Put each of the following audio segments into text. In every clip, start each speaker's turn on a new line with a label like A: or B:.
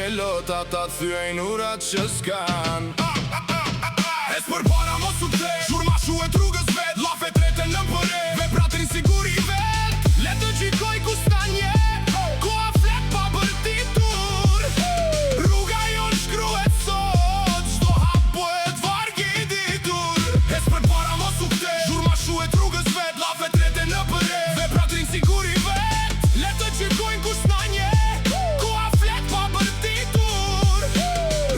A: skelota ta thyejnë urat që s'kan. Es për para mos u kthej, zhurma shuhet rrugës vet, llafet rete në përe, vepratrin siguri vet. Le të gjikoj ku s'na nje, koha flet pa bërtitur. Rruga jon shkruhet sot, çdo hap bëhet varg i ditur. Es për para mos u kthej, zhurma shuhet rrugës vet, llafet rete në përe, vepratrin siguri vet. Le të gjikoj ku s'na nje, koha flet pa bërtitur.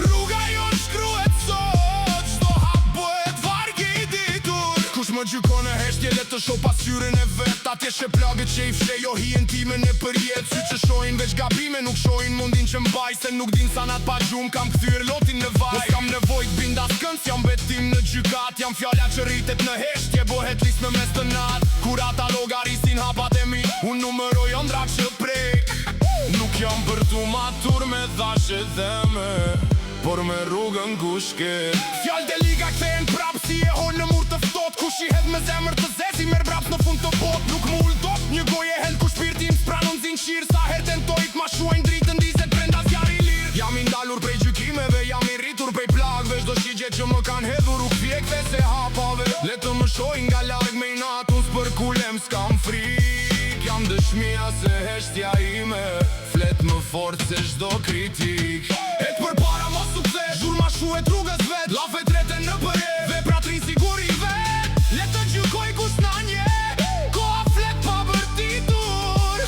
A: Rruga jon shkruhet sot, çdo hap bëhet varg i ditur. Kush më gjykon e heshtje, le të shoh pasqyrën e vet. Atje she plagët që i fshej, jo hijen time në përjet. Sy që shohin veç gabime, nuk shohin mundin që mbaj. Se nuk din sa nat pa gjum, kam kthyer lotin në vaj. Mos kam nevojt binda s'kënd, jam betim në gjykat. Jam fjalla që rritet në heshtje, bohet lis me mes të nat. Kur ata logarisin hapat e mi, unë numëroj ëndra që prek. Nuk jam për tu matur me dhashe dhe me, por me rrugën ku shket. Fjall dhe liga kthehen prap si e hon në mur të ftot. Kush i hedh me zemër të zezi merr braps në fund të bot. Nuk mu uldot, një goje hel ku shpirti im s'pranon zinqir. Sa her tentojt ma shuajnë dritën dizet brenda zjarri lir. Jam i ndalur prej gjykimeve, jam i rritur prej plagve. Çdo shigje që më kanë hedhur u kthjekve se hapave. Le të më shohin nga larg me inat, unë s'përkulem s'kam frik. Jam dëshmia se heshtja ime flet më fort se çdo kritik. Et për para mos u kthe, zhurma shuhet rrugës vet, llafet rete në përe, vepratrin siguri vet. Le të gjykoj ku s'na nje, koha flet pa bërtitur.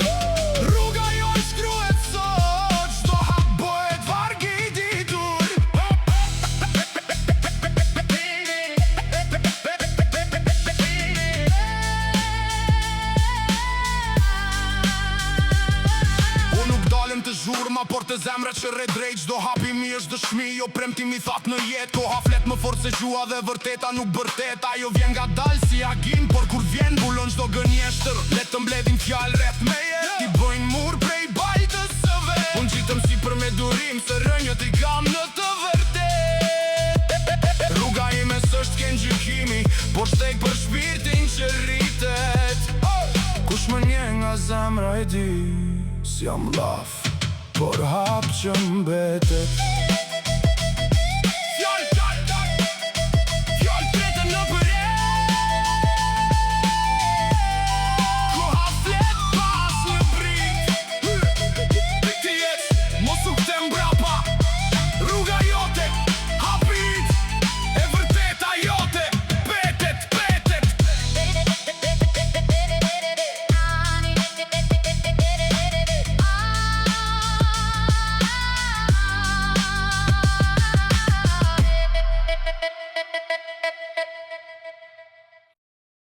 A: Rruga jon shkruhet sot, çdo hap bëhet varg i ditur. Të zhurma, por të zemre që rre drejt. Çdo hapi mi është dëshmi, jo premtim i that në jet. Koha flet më fort se gjua dhe vërteta nuk bërtet. Ajo vjen nga dal si agim, por kur vjen bulon çdo gënjeshtër. Le të mbledhin fjall rreth meje, ti bojnë mur prej bajtës së vet. Unë gjitëm si për me durim, se rënjët i kam në të vërtet. Rruga ime s'është ken gjykimi, por shteg për shpirtin që rritet. Kush më nje nga zemra e di, s'jam llaf, por hap që mbetet.